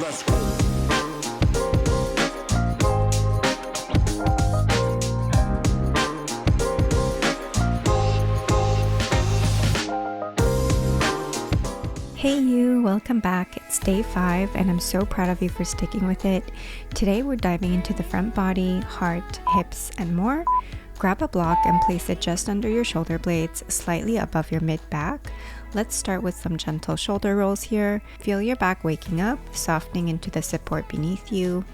Let's go. Hey you, welcome back. It's day 5 and I'm so proud of you for sticking with it. Today we're diving into the front body, heart, hips, and more. Grab a block and place it just under your shoulder blades, slightly above your mid-back. Let's start with some gentle shoulder rolls here. Feel your back waking up, softening into the support beneath you.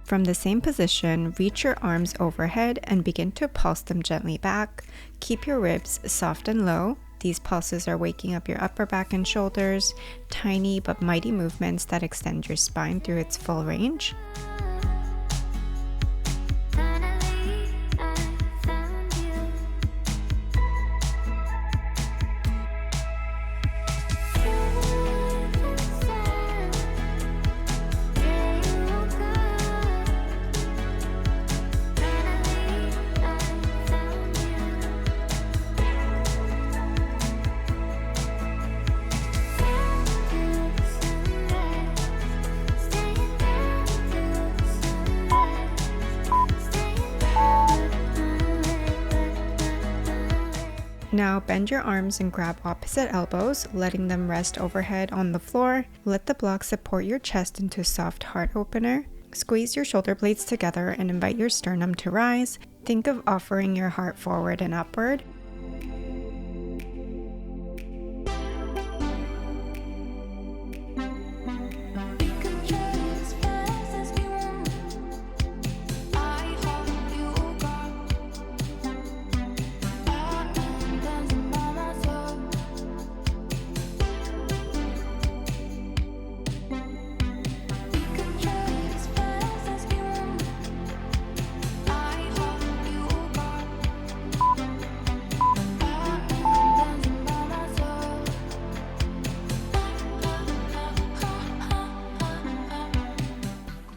From the same position, reach your arms overhead and begin to pulse them gently back. Keep your ribs soft and low. These pulses are waking up your upper back and shoulders, tiny but mighty movements that extend your spine through its full range. Now bend your arms and grab opposite elbows, letting them rest overhead on the floor. Let the block support your chest into a soft heart opener. Squeeze your shoulder blades together and invite your sternum to rise. Think of offering your heart forward and upward.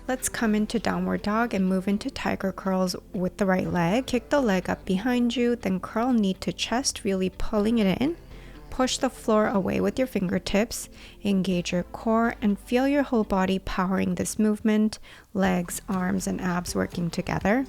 Let's come into downward dog and move into tiger curls with the right leg. Kick the leg up behind you, then curl knee to chest, really pulling it in. Push the floor away with your fingertips. Engage your core and feel your whole body powering this movement. Legs, arms, and abs working together.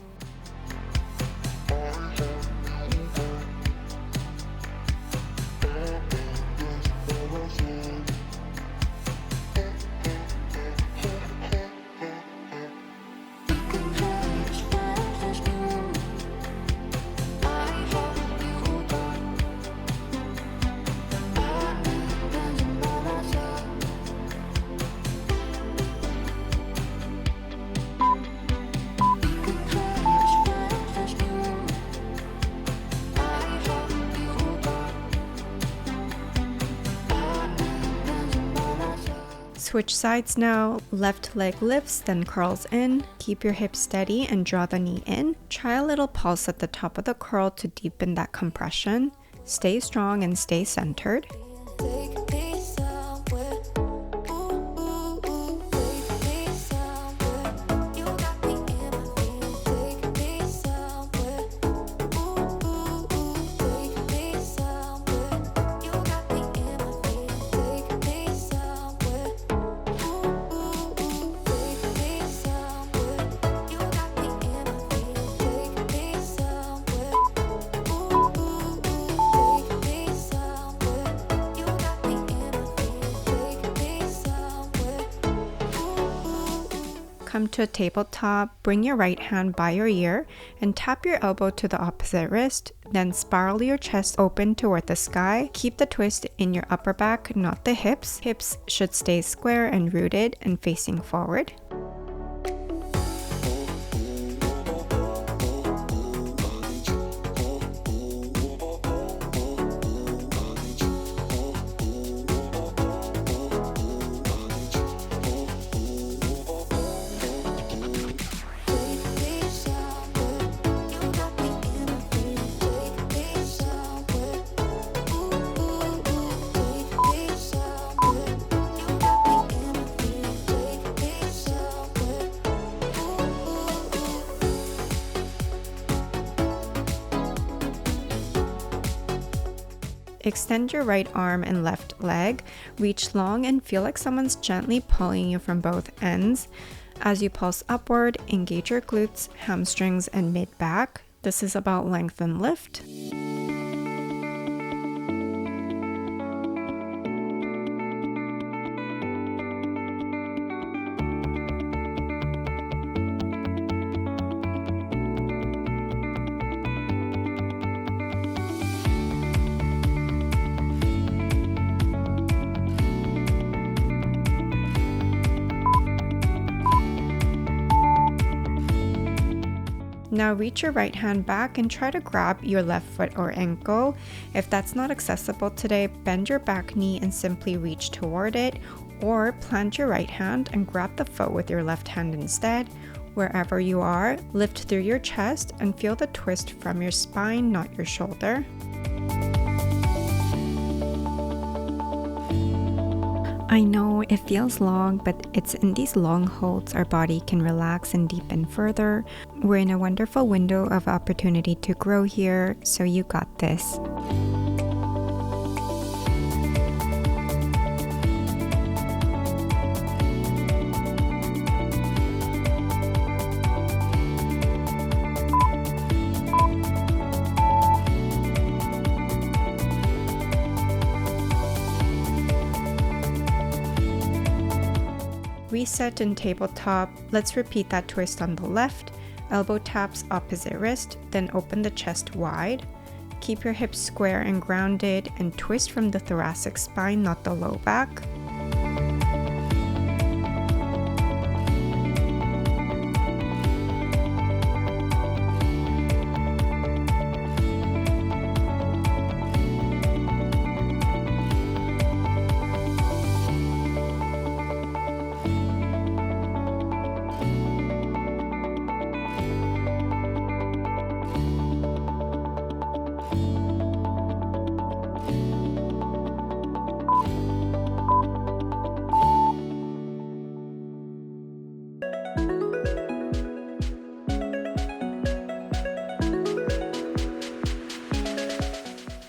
Switch sides now. Left leg lifts, then curls in. Keep your hips steady and draw the knee in. Try a little pulse at the top of the curl to deepen that compression. Stay strong and stay centered. Come to a tabletop, bring your right hand by your ear and tap your elbow to the opposite wrist, then spiral your chest open toward the sky. Keep the twist in your upper back, not the hips. Hips should stay square and rooted and facing forward. Extend your right arm and left leg. Reach long and feel like someone's gently pulling you from both ends. As you pulse upward, engage your glutes, hamstrings, and mid-back. This is about length and lift. Now reach your right hand back and try to grab your left foot or ankle. If that's not accessible today, bend your back knee and simply reach toward it, or plant your right hand and grab the foot with your left hand instead. Wherever you are, lift through your chest and feel the twist from your spine, not your shoulder. I know it feels long, but it's in these long holds our body can relax and deepen further. We're in a wonderful window of opportunity to grow here, so you got this. Reset in tabletop. Let's repeat that twist on the left. Elbow taps opposite wrist, then open the chest wide. Keep your hips square and grounded and twist from the thoracic spine, not the low back.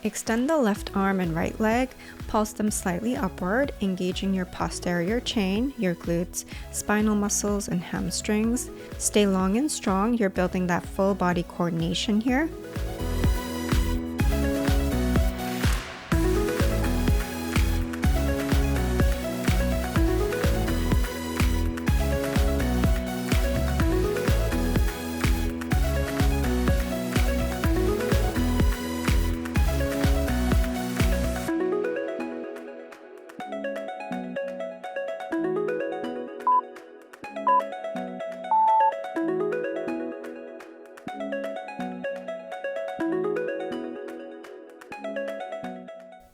Extend the left arm and right leg, pulse them slightly upward, engaging your posterior chain, your glutes, spinal muscles, and hamstrings. Stay long and strong, you're building that full body coordination here.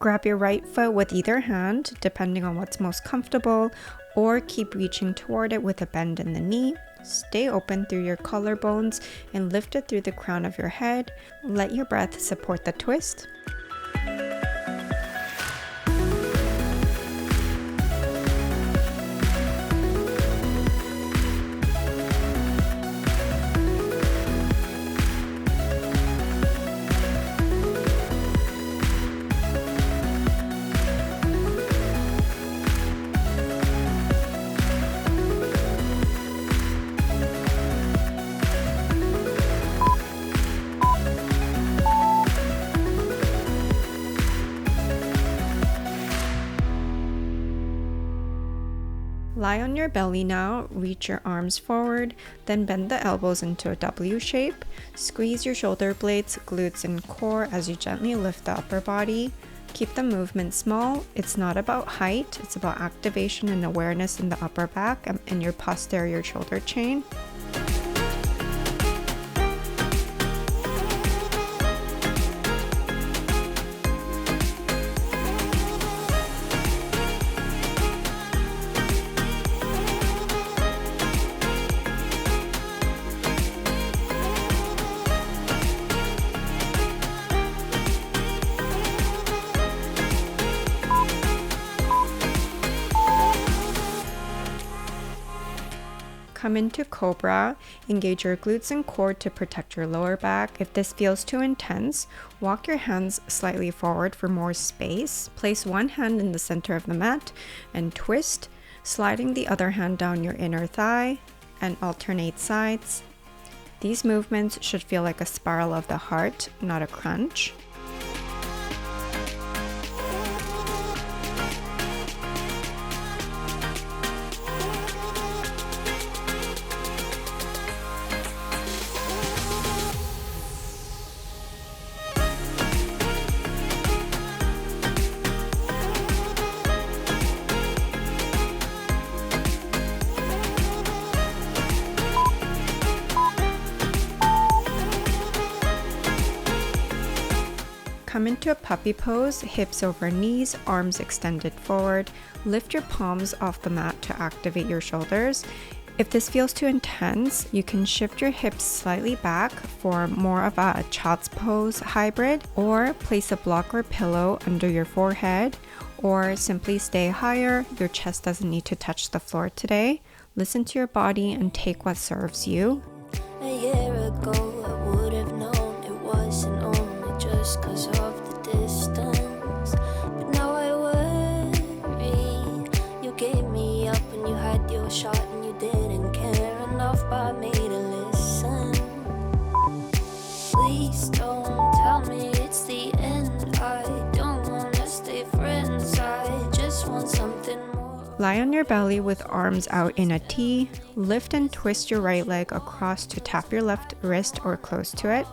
Grab your right foot with either hand, depending on what's most comfortable, or keep reaching toward it with a bend in the knee. Stay open through your collarbones and lift it through the crown of your head. Let your breath support the twist. Lie on your belly now, reach your arms forward, then bend the elbows into a W shape. Squeeze your shoulder blades, glutes, and core as you gently lift the upper body. Keep the movement small. It's not about height, it's about activation and awareness in the upper back and your posterior shoulder chain. Come into Cobra, engage your glutes and core to protect your lower back. If this feels too intense, walk your hands slightly forward for more space. Place one hand in the center of the mat and twist, sliding the other hand down your inner thigh and alternate sides. These movements should feel like a spiral of the heart, not a crunch. Come into a puppy pose, hips over knees, arms extended forward. Lift your palms off the mat to activate your shoulders. If this feels too intense, you can shift your hips slightly back for more of a child's pose hybrid, or place a block or pillow under your forehead, or simply stay higher. Your chest doesn't need to touch the floor today. Listen to your body and take what serves you. A year ago, I would have known it wasn't only just 'cause of the distance. But now I worry. You gave me up and you had your shot and you didn't care enough about me to listen. Please don't tell me it's the end. I don't wanna stay friends. I just want something more. Lie on your belly with arms out in a T. Lift and twist your right leg across to tap your left wrist or close to it.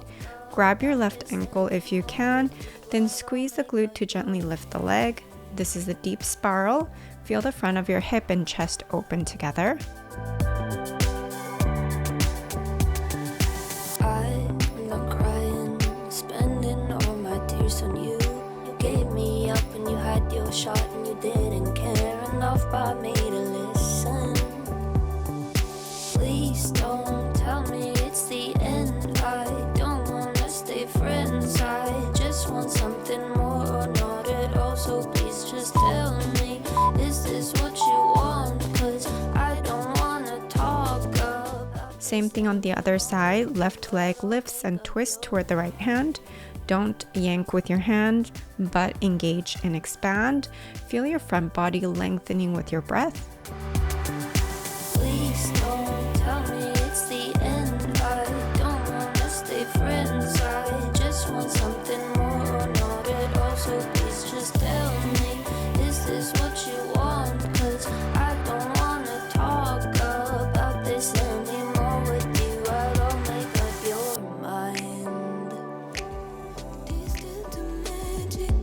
Grab your left ankle if you can, then squeeze the glute to gently lift the leg. This is a deep spiral. Feel the front of your hip and chest open together. I'm not crying, spending all my tears on you. You gave me up and you had your shot and you didn't care enough about me to listen. Please don't tell me it's the end. I don't wanna stay friends. I just want something more, not at all. So please just tell me, is this what you want? 'Cause I don't wanna talk about. Same thing on the other side. Left leg lifts and twists toward the right hand. Don't yank with your hand, but engage and expand. Feel your front body lengthening with your breath. Please don't tell me it's the end. I don't wanna stay friends. I just want something more, not at all. So please just tell me, is this what you want? 'Cause I don't wanna talk about this anymore with you. I don't make up your mind. Do you still do magic?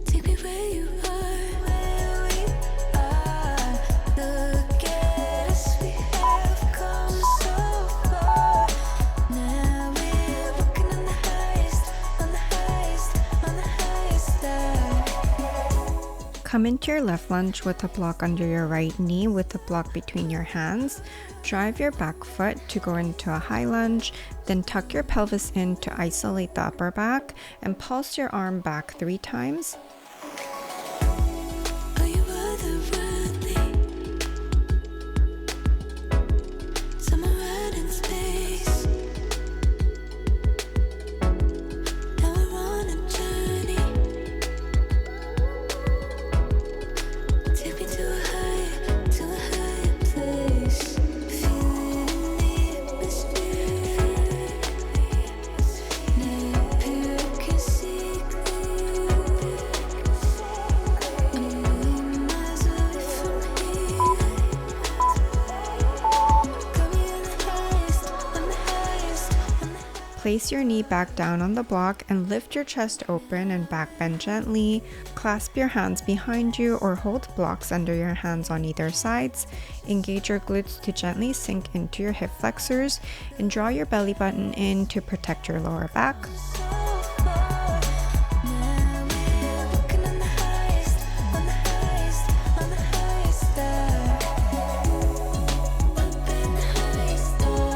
Take me where you are, where we are. Look at us, we have come so far. Now we're walking on the highest, on the highest, on the highest star. Come into your left lunge with a block under your right knee with a block between your hands. Drive your back foot to go into a high lunge, then tuck your pelvis in to isolate the upper back and pulse your arm back 3 times. Are you otherworldly? Somewhere out in space. Now we're on a journey. Take me to a higher place. Feeling the atmosphere. Now pure can see clear. A million miles away from here. Got me on the highest, on the highest, on the highest. Place your knee back down on the block and lift your chest open and back bend gently. Clasp your hands behind you or hold blocks under your hands on either sides. Engage your glutes to gently sink into your hip flexors and draw your belly button in to protect your lower back. So far. Now we're walking on the highest, on the highest, on the highest star. Up in the highest star.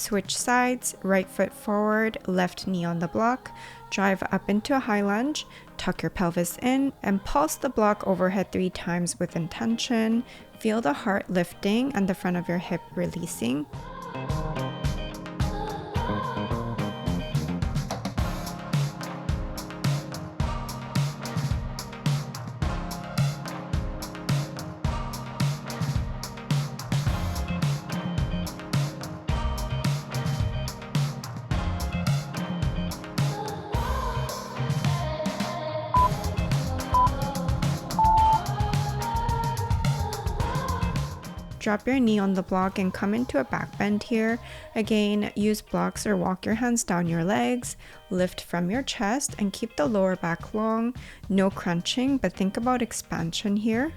Switch sides, right foot forward, left knee on the block, drive up into a high lunge, tuck your pelvis in, and pulse the block overhead 3 times with intention. Feel the heart lifting and the front of your hip releasing. Drop your knee on the block and come into a back bend here. Again, use blocks or walk your hands down your legs, lift from your chest and keep the lower back long. No crunching, but think about expansion here.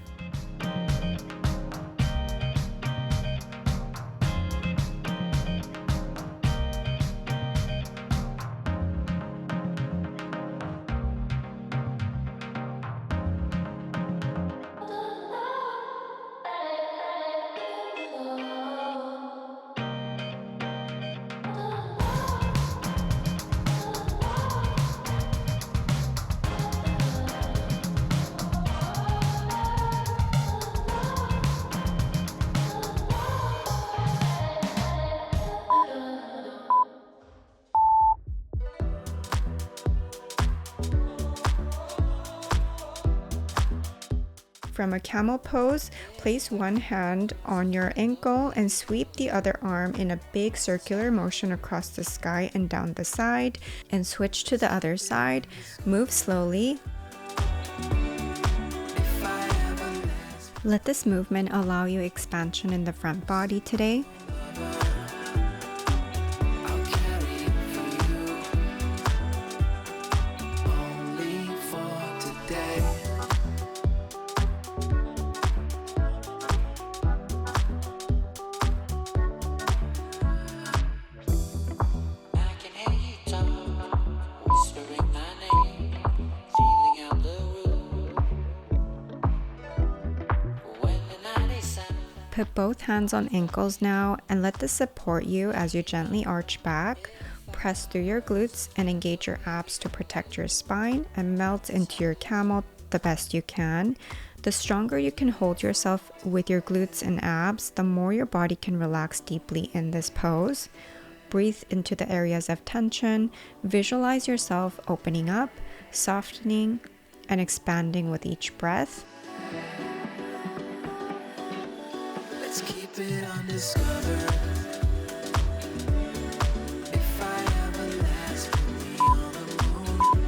From a camel pose, place one hand on your ankle and sweep the other arm in a big circular motion across the sky and down the side, and switch to the other side. Move slowly. Let this movement allow you expansion in the front body today. Put both hands on ankles now and let this support you as you gently arch back. Press through your glutes and engage your abs to protect your spine and melt into your camel the best you can. The stronger you can hold yourself with your glutes and abs, the more your body can relax deeply in this pose. Breathe into the areas of tension. Visualize yourself opening up, softening, and expanding with each breath. Let's keep it undiscovered. If I ever last, put me on the moon.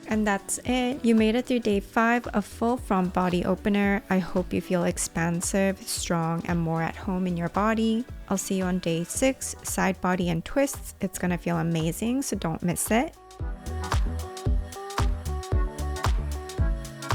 And that's it. You made it through day 5 of full front body opener. I hope you feel expansive, strong, and more at home in your body. I'll see you on day 6, side body and twists. It's gonna feel amazing, so don't miss it.